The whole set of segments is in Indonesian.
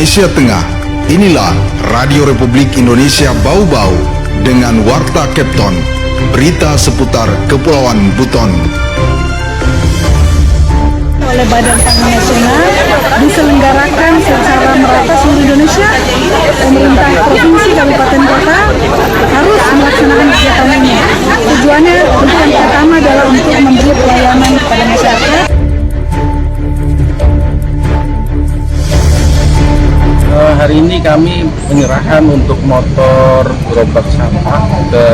Indonesia Tengah. Inilah Radio Republik Indonesia Bau-Bau dengan Warta Kepton, berita seputar Kepulauan Buton. Oleh Badan Pangan Nasional diselenggarakan secara merata seluruh Indonesia. Pemerintah provinsi, kabupaten, kota harus melaksanakan kegiatan ini. Tujuannya untuk yang pertama adalah untuk memberi pelayanan kepada masyarakat. Hari ini kami penyerahan untuk motor gerobak sampah ke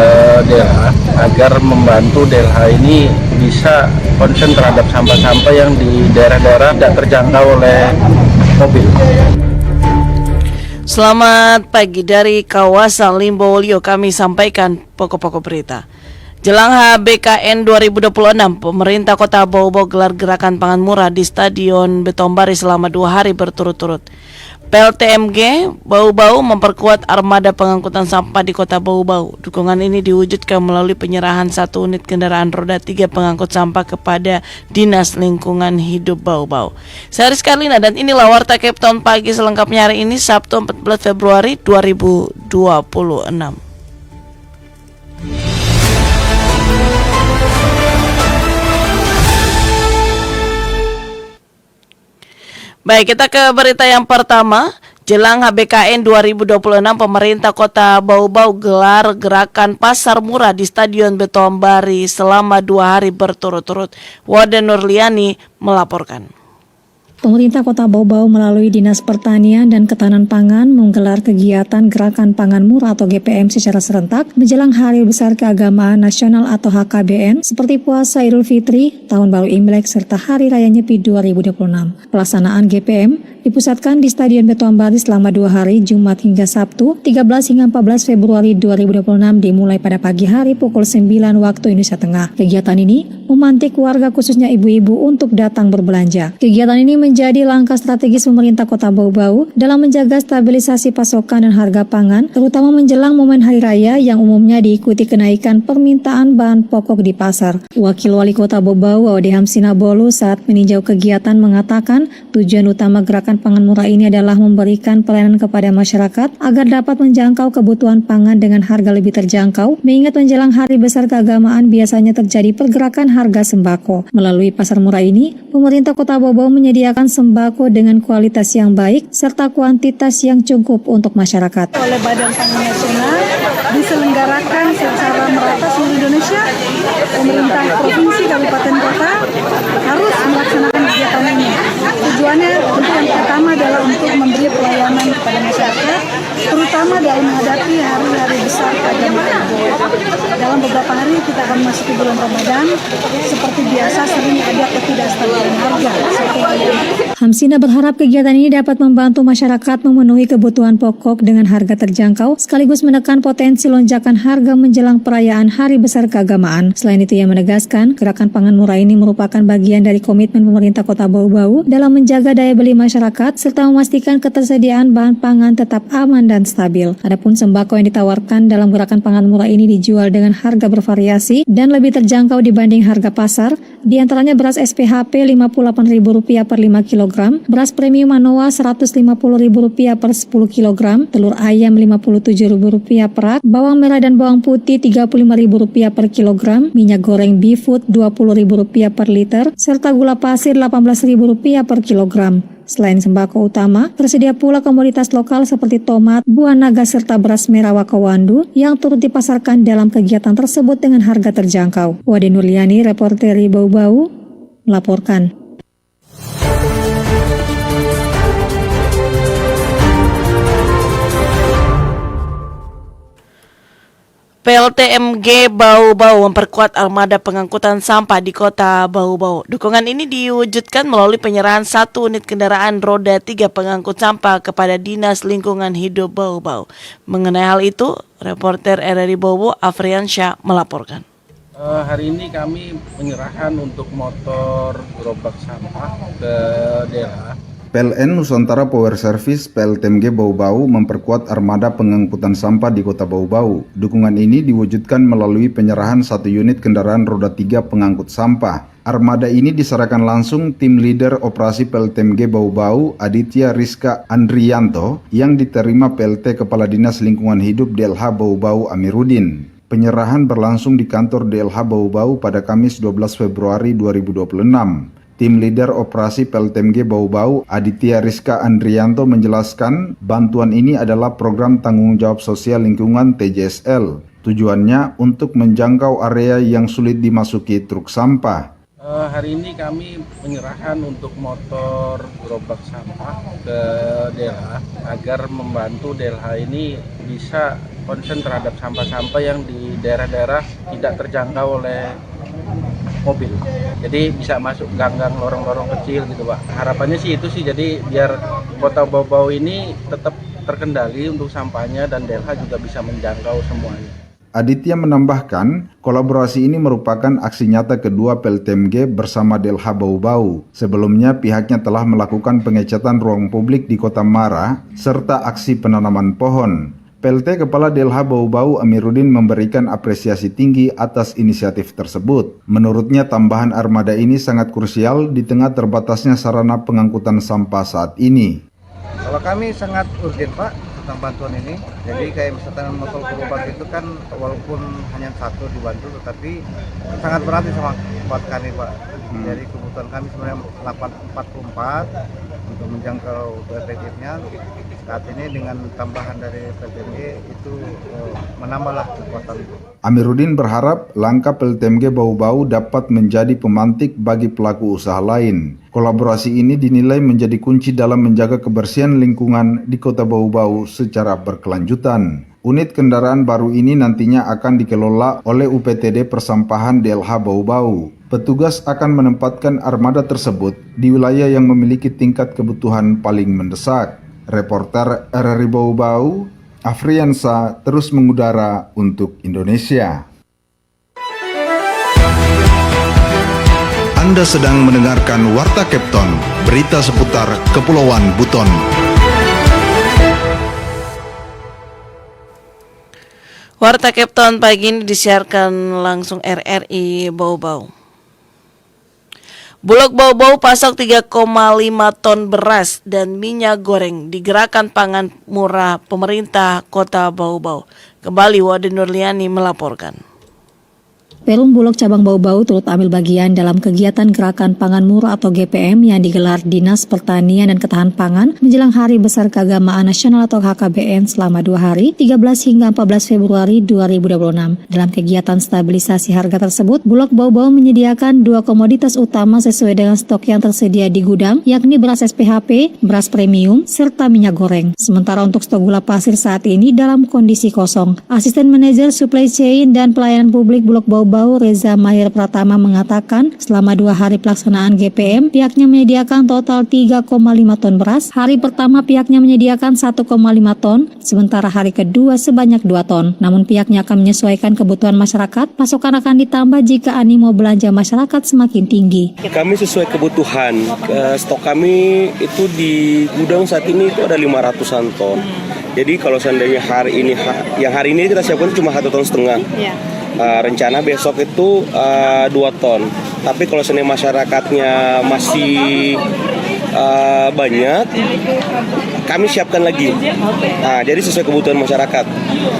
DLH agar membantu DLH ini bisa konsen terhadap sampah-sampah yang di daerah-daerah tidak terjangkau oleh mobil. Selamat pagi dari kawasan Limbowolio, kami sampaikan pokok-pokok berita. Jelang HBKN 2026, pemerintah Kota Bau-Bau gelar gerakan pangan murah di Stadion Betombari selama 2 hari berturut-turut. PLTMG Bau-Bau memperkuat armada pengangkutan sampah di Kota Bau-Bau. Dukungan ini diwujudkan melalui penyerahan 1 unit kendaraan roda 3 pengangkut sampah kepada Dinas Lingkungan Hidup Bau-Bau. Saya Rizka Lina dan inilah Warta Kepton pagi selengkapnya hari ini Sabtu 14 Februari 2026. Baik, kita ke berita yang pertama. Jelang HBKN 2026, pemerintah Kota Bau-Bau gelar gerakan pasar murah di Stadion Betombari selama 2 hari berturut-turut. Wada Nurliani melaporkan. Pemerintah Kota Bau-Bau melalui Dinas Pertanian dan Ketahanan Pangan menggelar kegiatan Gerakan Pangan Murah atau GPM secara serentak menjelang Hari Besar Keagamaan Nasional atau HKBN seperti puasa Idul Fitri, Tahun Baru Imlek, serta Hari Raya Nyepi 2026. Pelaksanaan GPM dipusatkan di Stadion Betombari selama 2 hari, Jumat hingga Sabtu, 13 hingga 14 Februari 2026 dimulai pada pagi hari pukul 9 waktu Indonesia Tengah. Kegiatan ini memantik warga khususnya ibu-ibu untuk datang berbelanja. Kegiatan ini menjadi langkah strategis pemerintah Kota Bau-Bau dalam menjaga stabilisasi pasokan dan harga pangan, terutama menjelang momen Hari Raya yang umumnya diikuti kenaikan permintaan bahan pokok di pasar. Wakil Wali Kota Bau-Bau, Ode Hamsinabolu, saat meninjau kegiatan mengatakan tujuan utama gerakan pangan murah ini adalah memberikan pelayanan kepada masyarakat agar dapat menjangkau kebutuhan pangan dengan harga lebih terjangkau, mengingat menjelang Hari Besar Keagamaan biasanya terjadi pergerakan harga sembako. Melalui pasar murah ini, pemerintah Kota Bau-Bau menyediakan sembako dengan kualitas yang baik serta kuantitas yang cukup untuk masyarakat. Oleh Badan Pangan Nasional diselenggarakan secara merata seluruh Indonesia. Pemerintah provinsi, kabupaten, kota harus melaksanakan kegiatan ini. Tujuannya untuk yang pertama adalah untuk memberi pelayanan kepada masyarakat, terutama dalam menghadapi hari-hari besar keagamaan. Dalam beberapa hari kita akan masuk ke bulan Ramadan, seperti biasa sering ada ketidakstabilan harga. Hamsina berharap kegiatan ini dapat membantu masyarakat memenuhi kebutuhan pokok dengan harga terjangkau, sekaligus menekan potensi lonjakan harga menjelang perayaan Hari Besar Keagamaan. Selain itu, ia menegaskan gerakan pangan murah ini merupakan bagian dari komitmen pemerintah Kota Bau-Bau dalam menjaga daya beli masyarakat serta memastikan ketersediaan bahan pangan tetap aman dan stabil. Adapun sembako yang ditawarkan dalam gerakan pangan murah ini dijual dengan harga bervariasi dan lebih terjangkau dibanding harga pasar, di antaranya beras SPHP Rp58.000 per 5 kg, beras premium Anoa Rp150.000 per 10 kg, telur ayam Rp57.000 per rak, bawang merah dan bawang putih Rp35.000 per kilogram, minyak goreng Bifood Rp20.000 per liter, serta gula pasir Rp18.000 per kilogram. Selain sembako utama, tersedia pula komoditas lokal seperti tomat, buah naga serta beras merah Wakawandu yang turut dipasarkan dalam kegiatan tersebut dengan harga terjangkau. Wade Nurliani, reporter Bau-Bau, melaporkan. PLTMG Bau-Bau memperkuat armada pengangkutan sampah di Kota Bau-Bau. Dukungan ini diwujudkan melalui penyerahan 1 unit kendaraan roda 3 pengangkut sampah kepada Dinas Lingkungan Hidup Bau-Bau. Mengenai hal itu, reporter RRI Bau-Bau Afriansyah melaporkan. Hari ini kami penyerahan untuk motor gerobak sampah ke DLH. PLN Nusantara Power Service PLTMG Bau-Bau memperkuat armada pengangkutan sampah di Kota Bau-Bau. Dukungan ini diwujudkan melalui penyerahan 1 unit kendaraan roda 3 pengangkut sampah. Armada ini diserahkan langsung tim leader operasi PLTMG Bau-Bau Aditya Rizka Andrianto yang diterima PLT Kepala Dinas Lingkungan Hidup DLH Bau-Bau Amiruddin. Penyerahan berlangsung di kantor DLH Bau-Bau pada Kamis 12 Februari 2026. Tim leader operasi PLTMG Bau-Bau Aditya Rizka Andrianto menjelaskan bantuan ini adalah program tanggung jawab sosial lingkungan TJSL. Tujuannya untuk menjangkau area yang sulit dimasuki truk sampah. Hari ini kami penyerahan untuk motor gerobak sampah ke DLH agar membantu DLH ini bisa konsen terhadap sampah-sampah yang di daerah-daerah tidak terjangkau oleh mobil. Jadi bisa masuk gang-gang, lorong-lorong kecil gitu Pak. Harapannya sih itu sih, jadi biar Kota Bau-Bau ini tetap terkendali untuk sampahnya dan DLH juga bisa menjangkau semuanya. Aditya menambahkan, kolaborasi ini merupakan aksi nyata kedua PLTMG bersama DLH Bau-Bau. Sebelumnya pihaknya telah melakukan pengecatan ruang publik di Kota Mara serta aksi penanaman pohon. PLT Kepala DLH Bau-Bau Amiruddin memberikan apresiasi tinggi atas inisiatif tersebut. Menurutnya tambahan armada ini sangat krusial di tengah terbatasnya sarana pengangkutan sampah saat ini. Kalau kami sangat urgent Pak tentang bantuan ini. Jadi kayak misalkan motor gerobak itu kan walaupun hanya 1 dibantu tetapi sangat berarti sama buat kami Pak. Jadi kebutuhan kami sebenarnya 844 untuk menjangkau efektifnya. Saat ini dengan tambahan dari PLTMG itu menambahlah kekuatan. Amiruddin berharap langkah PLTMG Bau-Bau dapat menjadi pemantik bagi pelaku usaha lain. Kolaborasi ini dinilai menjadi kunci dalam menjaga kebersihan lingkungan di Kota Bau-Bau secara berkelanjutan. Unit kendaraan baru ini nantinya akan dikelola oleh UPTD Persampahan DLH Bau-Bau. Petugas akan menempatkan armada tersebut di wilayah yang memiliki tingkat kebutuhan paling mendesak. Reporter RRI Bau-Bau, Afriansa, terus mengudara untuk Indonesia. Anda sedang mendengarkan Warta Kepton, berita seputar Kepulauan Buton. Warta Kepton pagi ini disiarkan langsung RRI Bau-Bau. Bulog Bau-Bau pasok 3,5 ton beras dan minyak goreng di Gerakan Pangan Murah Pemerintah Kota Bau-Bau. Kembali Wade Nurliani melaporkan. Perum Bulog Cabang Bau-Bau turut ambil bagian dalam kegiatan Gerakan Pangan Murah atau GPM yang digelar Dinas Pertanian dan Ketahanan Pangan menjelang Hari Besar Keagamaan Nasional atau HKBN selama 2 hari, 13 hingga 14 Februari 2026. Dalam kegiatan stabilisasi harga tersebut, Bulog Bau-Bau menyediakan 2 komoditas utama sesuai dengan stok yang tersedia di gudang, yakni beras SPHP, beras premium, serta minyak goreng. Sementara untuk stok gula pasir saat ini dalam kondisi kosong. Asisten Manajer Supply Chain dan Pelayanan Publik Bulog Bau-Bau Reza Mahir Pratama mengatakan selama 2 hari pelaksanaan GPM pihaknya menyediakan total 3,5 ton beras. Hari pertama pihaknya menyediakan 1,5 ton, sementara hari kedua sebanyak 2 ton. Namun pihaknya akan menyesuaikan kebutuhan masyarakat, pasokan akan ditambah jika animo belanja masyarakat semakin tinggi. Kami sesuai kebutuhan, stok kami itu di gudang saat ini itu ada 500-an ton. Jadi kalau seandainya hari ini kita siapkan cuma 1,5 ton. Rencana besok itu 2 ton. Tapi kalau seandainya masyarakatnya masih banyak, kami siapkan lagi. Nah, jadi sesuai kebutuhan masyarakat.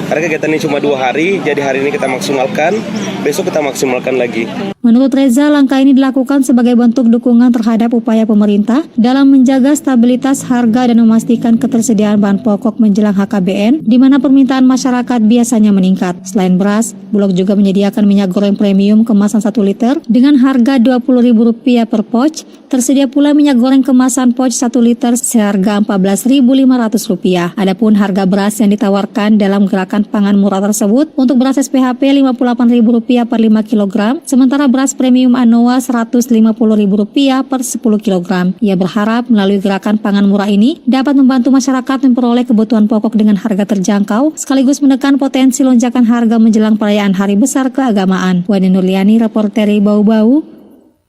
Karena kegiatan ini cuma 2 hari, jadi hari ini kita maksimalkan, besok kita maksimalkan lagi. Menurut Reza, langkah ini dilakukan sebagai bentuk dukungan terhadap upaya pemerintah dalam menjaga stabilitas harga dan memastikan ketersediaan bahan pokok menjelang HKBN, di mana permintaan masyarakat biasanya meningkat. Selain beras, Bulog juga menyediakan minyak goreng premium kemasan 1 liter dengan harga Rp20.000 per pouch. Tersedia pula minyak goreng kemasan pouch 1 liter seharga Rp14.500. Adapun harga beras yang ditawarkan dalam Gerakan Pangan Murah tersebut untuk beras SPHP Rp58.000 per 5 kg, sementara beras premium Anoa Rp150.000 per 10 kg. Ia berharap melalui Gerakan Pangan Murah ini dapat membantu masyarakat memperoleh kebutuhan pokok dengan harga terjangkau, sekaligus menekan potensi lonjakan harga menjelang perayaan Hari Besar Keagamaan. Wani Nurliani, reporter Bau-Bau,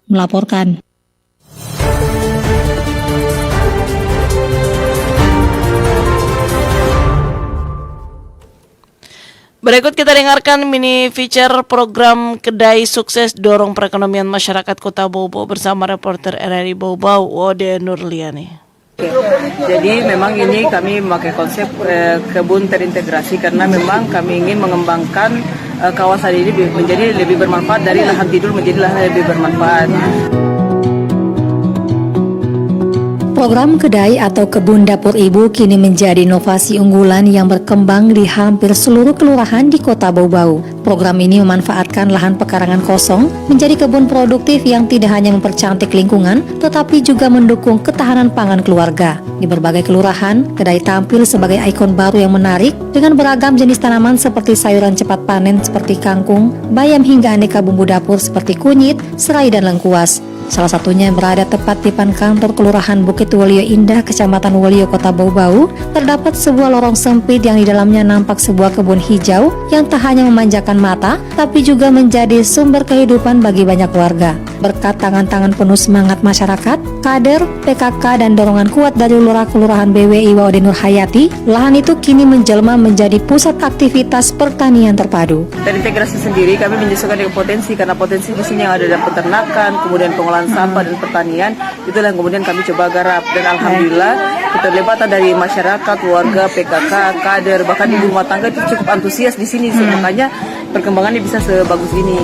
melaporkan. Berikut kita dengarkan mini feature program Kedai Sukses Dorong Perekonomian Masyarakat Kota Bau Bau bersama reporter RRI Bau Bau, Ode Nurliani. Jadi memang ini kami memakai konsep kebun terintegrasi karena memang kami ingin mengembangkan kawasan ini menjadi lebih bermanfaat, dari lahan tidur menjadi lahan lebih bermanfaat. Program kedai atau kebun dapur ibu kini menjadi inovasi unggulan yang berkembang di hampir seluruh kelurahan di Kota Bau Bau. Program ini memanfaatkan lahan pekarangan kosong menjadi kebun produktif yang tidak hanya mempercantik lingkungan, tetapi juga mendukung ketahanan pangan keluarga. Di berbagai kelurahan, kedai tampil sebagai ikon baru yang menarik dengan beragam jenis tanaman seperti sayuran cepat panen seperti kangkung, bayam hingga aneka bumbu dapur seperti kunyit, serai dan lengkuas. Salah satunya berada tepat di depan kantor Kelurahan Bukit Wolio Indah, Kecamatan Wolio, Kota Bau Bau. Terdapat sebuah lorong sempit yang di dalamnya nampak sebuah kebun hijau yang tak hanya memanjakan mata, tapi juga menjadi sumber kehidupan bagi banyak warga. Berkat tangan-tangan penuh semangat masyarakat, kader, PKK, dan dorongan kuat dari Lurah Kelurahan BWI Waude Nur Hayati, lahan itu kini menjelma menjadi pusat aktivitas pertanian terpadu. Terintegrasi sendiri kami menyesuaikan dengan potensi, karena potensi di sini yang ada dalam peternakan, kemudian pengolahan sampah dan pertanian, itulah yang kemudian kami coba garap. Dan alhamdulillah keterlibatan dari masyarakat, warga, PKK, kader, bahkan ibu rumah tangga itu cukup antusias di sini, makanya perkembangannya bisa sebagus ini.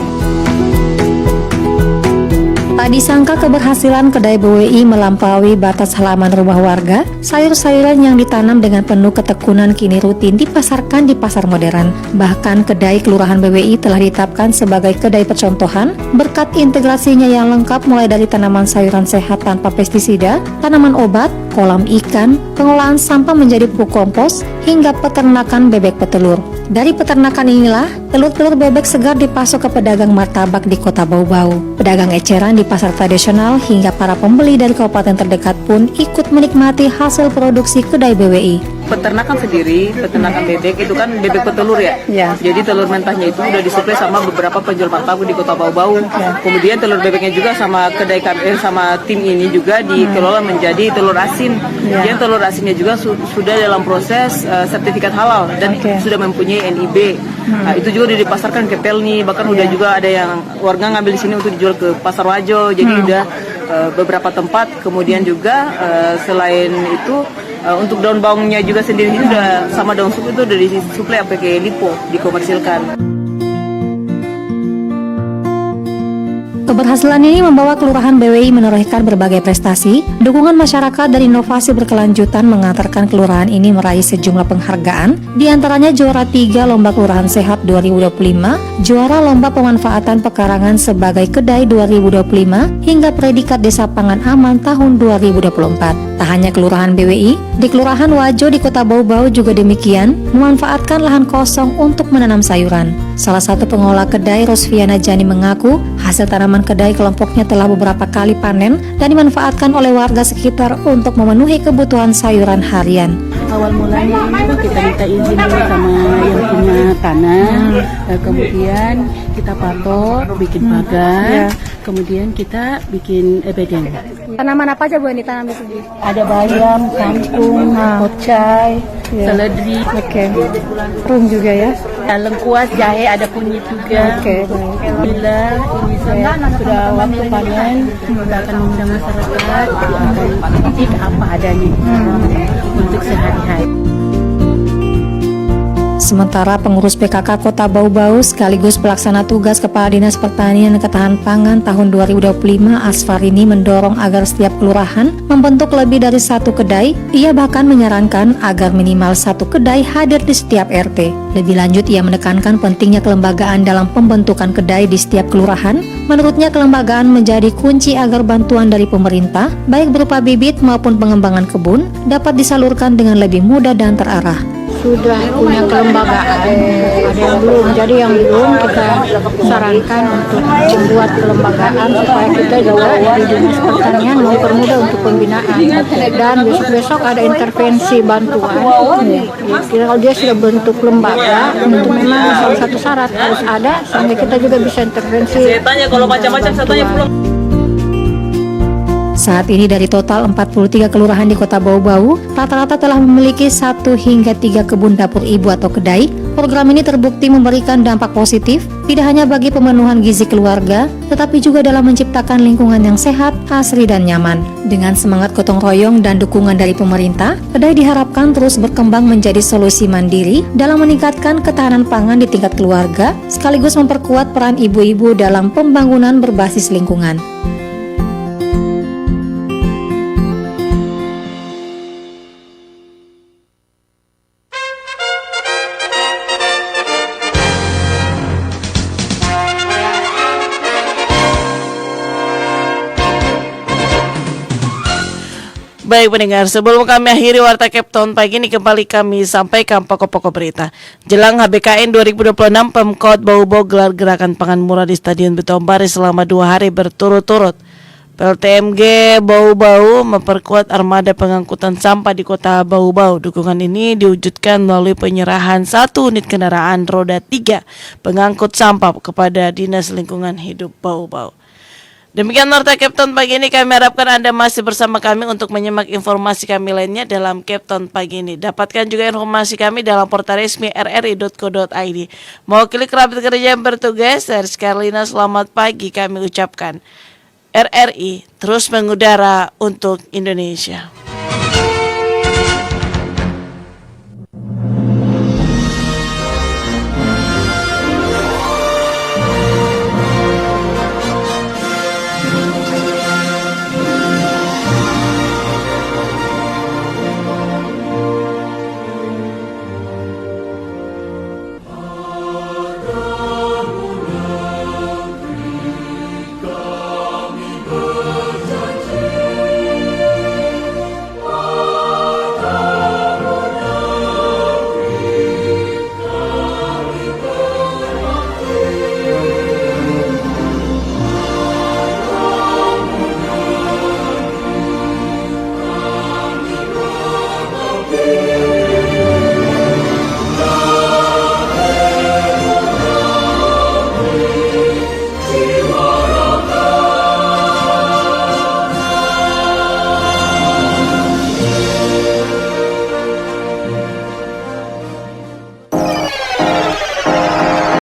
Tak disangka keberhasilan kedai BWI melampaui batas halaman rumah warga. Sayur-sayuran yang ditanam dengan penuh ketekunan kini rutin dipasarkan di pasar modern. Bahkan kedai Kelurahan BWI telah ditetapkan sebagai kedai percontohan berkat integrasinya yang lengkap, mulai dari tanaman sayuran sehat tanpa pestisida, tanaman obat, kolam ikan, pengolahan sampah menjadi pupuk kompos, hingga peternakan bebek petelur. Dari peternakan inilah, telur-telur bebek segar dipasok ke pedagang martabak di Kota Bau Bau, pedagang eceran di pasar tradisional, hingga para pembeli dari kabupaten terdekat pun ikut menikmati hasil produksi kedai BWI. Peternakan sendiri, peternakan bebek itu kan bebek petelur ya. Jadi telur mentahnya itu udah disuplai sama beberapa penjual martabak di Kota Bau Bau. Kemudian telur bebeknya juga sama kedai kami, sama tim ini juga dikelola menjadi telur asin. Yang telur asinnya juga sudah dalam proses sertifikat halal dan sudah mempunyai NIB. Nah, itu juga udah dipasarkan ke Pelni, bahkan udah juga ada yang warga ngambil di sini untuk dijual ke Pasar Wajo. Jadi udah beberapa tempat. Kemudian juga selain itu untuk daun bawangnya juga sendiri ini udah sama daun sup itu udah disuplai pakai lipo, dikomersilkan. Keberhasilan ini membawa Kelurahan BWI menorehkan berbagai prestasi. Dukungan masyarakat dan inovasi berkelanjutan mengantarkan kelurahan ini meraih sejumlah penghargaan, di antaranya juara 3 Lomba Kelurahan Sehat 2025, juara Lomba Pemanfaatan Pekarangan sebagai Kedai 2025, hingga predikat Desa Pangan Aman tahun 2024. Tak hanya Kelurahan BWI, di Kelurahan Wajo di Kota Bau Bau juga demikian, memanfaatkan lahan kosong untuk menanam sayuran. Salah satu pengelola kedai, Rosviana Jani, mengaku hasil tanaman kedai kelompoknya telah beberapa kali panen dan dimanfaatkan oleh warga sekitar untuk memenuhi kebutuhan sayuran harian. Awal mulanya itu kita minta izin dulu sama yang punya tanah, kemudian kita patok, bikin pagar, kemudian kita bikin bedeng. Tanaman apa aja Bu yang ditanam di sini? Ada bayam, kangkung, pocai, seledri, Rum juga ya? lengkuas, jahe, ada kunyit juga. Bila ini sudah waktu panen, kita akan mengundang masyarakat, akan tidak apa adanya untuk sehari-hari. Sementara pengurus PKK Kota Bau Bau sekaligus pelaksana tugas Kepala Dinas Pertanian dan Ketahanan Pangan tahun 2025, Asfarini, mendorong agar setiap kelurahan membentuk lebih dari satu kedai. Ia bahkan menyarankan agar minimal satu kedai hadir di setiap RT. Lebih lanjut, ia menekankan pentingnya kelembagaan dalam pembentukan kedai di setiap kelurahan. Menurutnya, kelembagaan menjadi kunci agar bantuan dari pemerintah, baik berupa bibit maupun pengembangan kebun, dapat disalurkan dengan lebih mudah dan terarah. Sudah punya kelembagaan, ada yang belum. Jadi yang belum kita sarankan untuk membuat kelembagaan supaya kita juga di Dinas Pertanian mempermudah untuk pembinaan. Dan besok-besok ada intervensi bantuan. Kalau dia sudah bentuk lembaga, itu memang salah satu syarat harus ada sehingga kita juga bisa intervensi. Saya tanya kalau macam-macam, saya tanya pulang. Saat ini dari total 43 kelurahan di Kota Bau-Bau, rata-rata telah memiliki 1 hingga 3 kebun dapur ibu atau kedai. Program ini terbukti memberikan dampak positif, tidak hanya bagi pemenuhan gizi keluarga, tetapi juga dalam menciptakan lingkungan yang sehat, asri, dan nyaman. Dengan semangat gotong royong dan dukungan dari pemerintah, kedai diharapkan terus berkembang menjadi solusi mandiri dalam meningkatkan ketahanan pangan di tingkat keluarga, sekaligus memperkuat peran ibu-ibu dalam pembangunan berbasis lingkungan. Baik pendengar, sebelum kami akhiri Warta Capton pagi ini kembali kami sampaikan pokok-pokok berita. Jelang HBKN 2026, Pemkot Bau-Bau gelar gerakan pangan murah di Stadion Betombari selama 2 hari berturut-turut. PLTMG Bau-Bau memperkuat armada pengangkutan sampah di Kota Bau-Bau. Dukungan ini diwujudkan melalui penyerahan 1 unit kendaraan roda 3 pengangkut sampah kepada Dinas Lingkungan Hidup Bau-Bau. Demikian Warta Capton pagi ini, kami harapkan Anda masih bersama kami untuk menyimak informasi kami lainnya dalam Capton pagi ini. Dapatkan juga informasi kami dalam portal resmi rri.co.id. Mewakili kerabat kerja yang bertugas, Ernest Carlina, selamat pagi kami ucapkan. RRI terus mengudara untuk Indonesia.